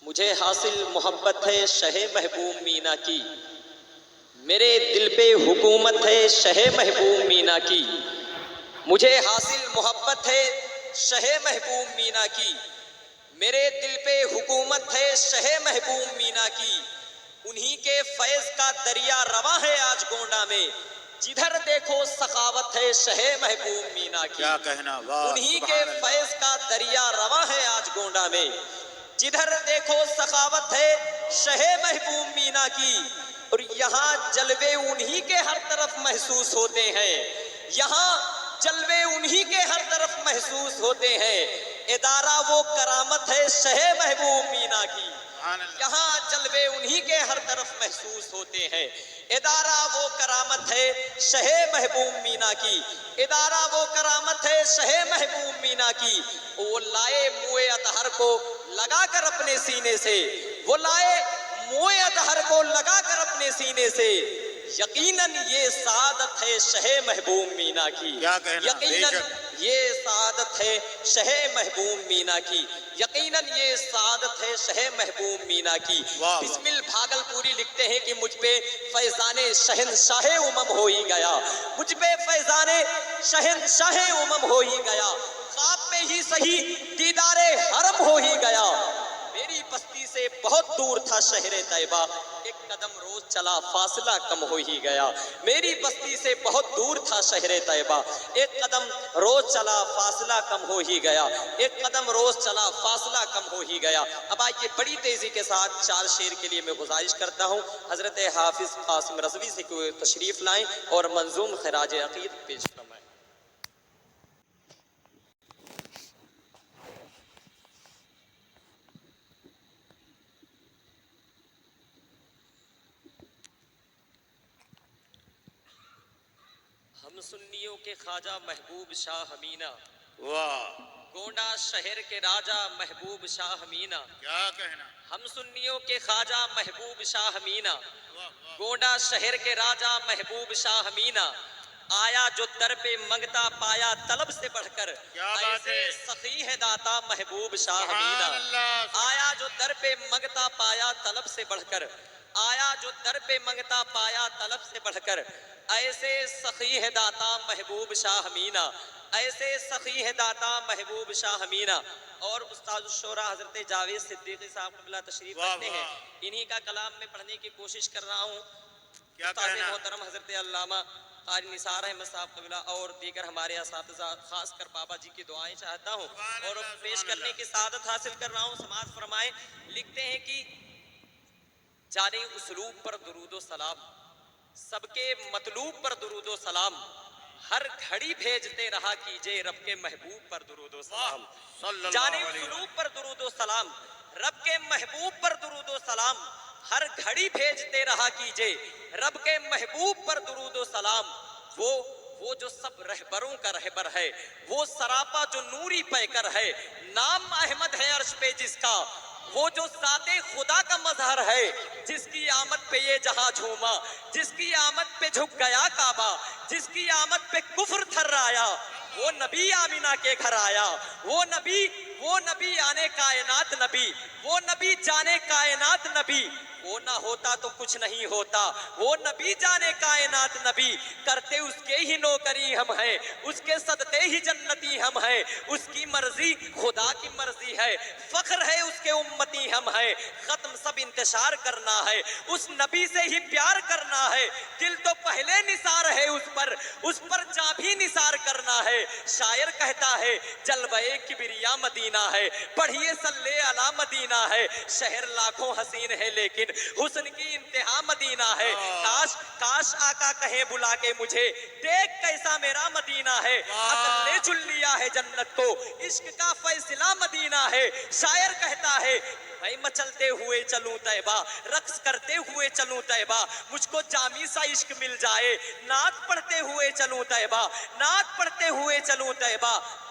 مجھے حاصل محبت ہے شہ محبوب مینا کی، میرے دل پہ حکومت ہے شہ محبوب مینا کی۔ مجھے حاصل محبت ہے شہ محبوب مینا کی، میرے دل پہ حکومت ہے شہ محبوب مینا کی۔ انہی کے فیض کا دریا رواں ہے آج گونڈا میں، جدھر دیکھو سخاوت ہے شہ محبوب مینا کی۔ کیا کہنا، واہ انہی کے سبحان اللہ۔ فیض کا دریا رواں ہے آج گونڈا میں، جدھر دیکھو سخاوت ہے شہ محبوب مینا کی۔ اور یہاں جلوے انہی کے ہر طرف محسوس ہوتے ہیں، یہاں جلوے انہی کے ہر طرف محسوس ہوتے ہیں۔ ادارہ وہ کرامت ہے شہ محبوب مینا کی، یہاں جلوے انہی کے ہر طرف محسوس ہوتے ہیں۔ ادارہ وہ کرامت ہے شہ محبوب مینا کی، ادارہ وہ کرامت ہے شہ محبوب مینا کی۔ وہ لائے موئے اطہر کو لگا کر اپنے سینے سے، وہ لائے موئے اطہر کو لگا کر اپنے سینے سے۔ یقیناً یہ سعادت ہے شہ محبوب مینا کی، کیا کہنا، یقیناً بے شک۔ یہ سعادت ہے شہ محبوب مینا کی، یقیناً یہ سعادت ہے شہ محبوب مینا کی۔ واہ بسمل بھاگل پوری لکھتے ہیں کہ مجھ پہ فیضان شہنشاہ امم ہو ہی گیا، مجھ پہ فیضان شہنشاہ امم ہو ہی گیا، خواب میں ہی صحیح دیدار حرم ہو ہی گیا۔ میری بستی سے بہت دور تھا شہر طیبہ، ایک قدم روز چلا فاصلہ کم ہو ہی گیا۔ میری بستی سے بہت دور تھا شہر طیبہ، ایک قدم روز چلا فاصلہ کم ہو ہی گیا، ایک قدم روز چلا فاصلہ کم ہو ہی گیا۔ اب آئیے بڑی تیزی کے ساتھ چار شعر کے لیے میں گزارش کرتا ہوں، حضرت حافظ قاسم رضوی سے کوئی تشریف لائیں اور منظوم خراج عقید پیش فرمائیں۔ ہم سنیوں کے خواجہ محبوب شاہ امینا، واہ گونڈا شہر کے راجہ محبوب شاہ امینا۔ کیا کہنا، ہم سنیوں کے خواجہ محبوب شاہ امینا، واہ واہ۔ گونڈا شہر کے راجہ محبوب شاہ امینا۔ آیا جو در پہ منگتا پایا طلب سے بڑھ کر، کیا بات ہے، ایسے سخی ہے داتا محبوب شاہ امینا۔ سبحان اللہ۔ آیا جو در پہ منگتا پایا طلب سے بڑھ کر، آیا جو در پہ منگتا پایا طلب سے بڑھ کر، ایسے سخی ہے داتا محبوب شاہ امینا، ایسے سخی ہے داتا محبوب شاہ امینا۔ اور استاد الشورا حضرت جاوید صدیقی صاحب قبلہ تشریف واہ رکھتے ہیں، واہ۔ انہی کا کلام میں پڑھنے کی کوشش کر رہا ہوں۔ کیا استاد کہنا، محترم حضرت علامہ قاری نثار احمد صاحب قبلہ اور دیگر ہمارے اساتذہ، خاص کر بابا جی کی دعائیں چاہتا ہوں سبحان اور اللہ، پیش سبحان کرنے اللہ۔ کی سعادت حاصل کر رہا ہوں۔ سماعت فرمائیں، لکھتے ہیں کہ جانے اسلوب پر درود و سلام، سب کے مطلوب پر درود و سلام، ہر گھڑی بھیجتے رہا کیجئے رب کے محبوب پر درود و سلام۔ صلی اللہ جانے علیہ وسلم۔ اسلوب پر درود و سلام، رب کے محبوب پر درود و سلام، ہر گھڑی بھیجتے رہا کیجئے رب کے محبوب پر درود و سلام۔ وہ جو سب رہبروں کا رہبر ہے، وہ سراپا جو نوری پیکر ہے، نام احمد ہے عرش پہ جس کا، وہ جو ذات خدا کا مظہر ہے، جس کی آمد پہ یہ جہاں جھوما، جس کی آمد پہ جھک گیا کعبہ، جس کی آمد پہ کفر تھرایا، وہ نبی آمینہ کے گھر آیا، وہ نبی آنے کائنات نبی، وہ نبی جانے کائنات نبی۔ وہ نہ ہوتا تو کچھ نہیں ہوتا، وہ نبی جانے کائنات نبی، کرتے اس کے ہی نوکری ہم ہیں، اس کے صدقے ہی جنتی ہم ہیں، اس کی مرضی خدا کی مرضی ہے، فخر ہے اس کے امتی ہم ہیں، ختم سب انتشار کرنا ہے، اس نبی سے ہی پیار کرنا ہے، دل تو پہلے نثار ہے اس پر جاں بھی نثار کرنا ہے۔ شاعر کہتا ہے جلوہ کبریا مدینہ ہے، پڑھیے صلی علی مدینہ ہے، شہر لاکھوں حسین ہے لیکن حسن کی انتہا مدینہ ہے۔ کاش آقا کہیں بلا کے مجھے، دیکھ کیسا میرا مدینہ ہے، عقل نے چن لیا ہے جنت کو، عشق کا فیصلہ مدینہ ہے۔ شاعر کہتا ہے میں مچلتے ہوئے چلوں طیبہ، رقص کرتے ہوئے چلوں طیبہ، مجھ کو جامی سا عشق مل جائے، نعت پڑھتے ہوئے چلوں طیبہ، نعت پڑھتے ہوئے چلوں طیبہ،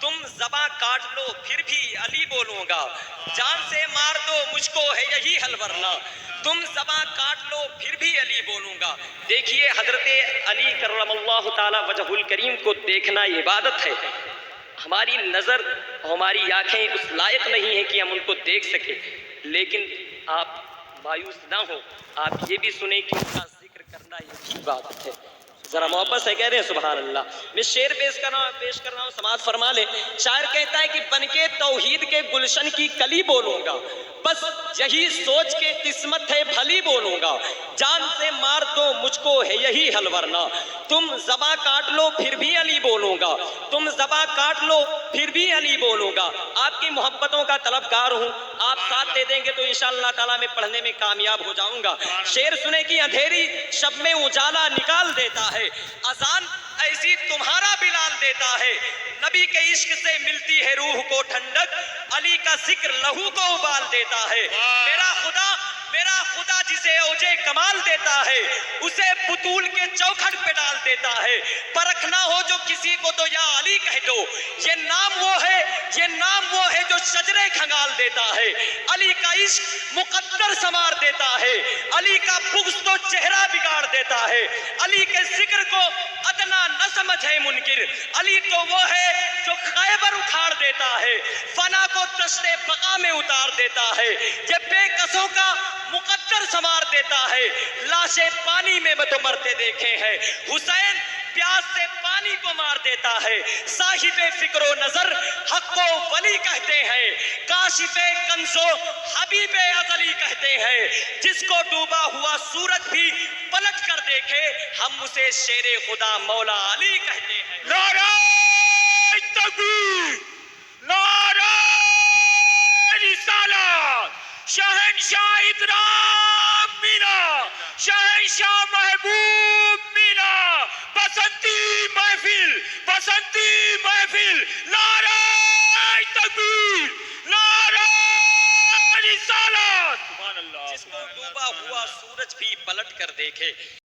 تم زباں کاٹ لو پھر بھی علی بولوں گا، جان سے مار دو مجھ کو ہے یہی حل ورنہ، تم زباں کاٹ لو پھر بھی علی بولوں گا۔ دیکھیے حضرت علی کرم اللہ تعالی وجہ الکریم کو دیکھنا عبادت ہے۔ ہماری نظر ہماری آنکھیں اس لائق نہیں ہیں کہ ہم ان کو دیکھ سکیں، لیکن آپ مایوس نہ ہو، آپ یہ بھی سنیں کہ ان کا ذکر کرنا یہ بھی عبادت ہے۔ ذرا محبت سے کہہ رہے ہیں سبحان اللہ۔ میں شعر پیش کر رہا ہوں، سماعت فرما لیں۔ شاعر کہتا ہے کہ بن کے توحید کے گلشن کی کلی بولوں گا، بس یہی سوچ کے قسمت ہے بھلی بولوں گا، جان سے مار دو مجھ کو ہے یہی حل ورنہ، تم زباں کاٹ لو پھر بھی علی بولوں گا، تم زباں کاٹ لو پھر بھی علی بولوں گا۔ آپ کی محبتوں کا طلبگار ہوں، آپ ساتھ دے دیں گے تو انشاءاللہ تعالیٰ میں پڑھنے میں کامیاب ہو جاؤں گا۔ شعر سنے کہ اندھیری شب میں اجالا نکال دیتا ہے، اذان ایسی تمہارا بلال دیتا ہے، نبی کے عشق سے ملتی ہے روح کو ٹھنڈک، علی کا ذکر لہو کو ابال دیتا ہے۔ میرا خدا جسے اوجے کمال دیتا ہے، اسے بطول کے چوکھٹ پہ ڈال دیتا ہے، پرکھنا ہو جو کسی کو تو یا علی کہہ دو، یہ نام وہ ہے جو شجرے کھنگال دیتا ہے، علی کا عشق مقدر سنوار دیتا ہے، علی کا بغض تو چہرہ بگاڑ دیتا ہے، علی کے ذکر کو ادنا نہ سمجھے منکر، علی تو وہ ہے جو خیبر اکھاڑ دیتا ہے، فنا کو دشت بقا میں اتار دیتا ہے، یہ بے کسوں کا مقدر سنوار دیتا ہے، لاشیں پانی میں تو مرتے دیکھے ہیں، حسین پیاس سے پانی کو مار دیتا ہے، صاحب فکر و نظر حق و ولی کہتے ہیں، کاشف کنز و حبیب ازلی کہتے ہیں، جس کو ڈوبا ہوا سورج بھی پلٹ کر دیکھے ہم اسے شیر خدا مولا علی کہتے ہیں۔ نعرہ تکبیر، نعرہ رسالت، شہنشاہ اکرام مینا، شہنشاہ محبوب مینا، بسنتی محفل، نعرہ تکبیر، نعرہ رسالت، سبحان اللہ۔ جس کو ڈوبا ہوا سورج بھی پلٹ کر دیکھے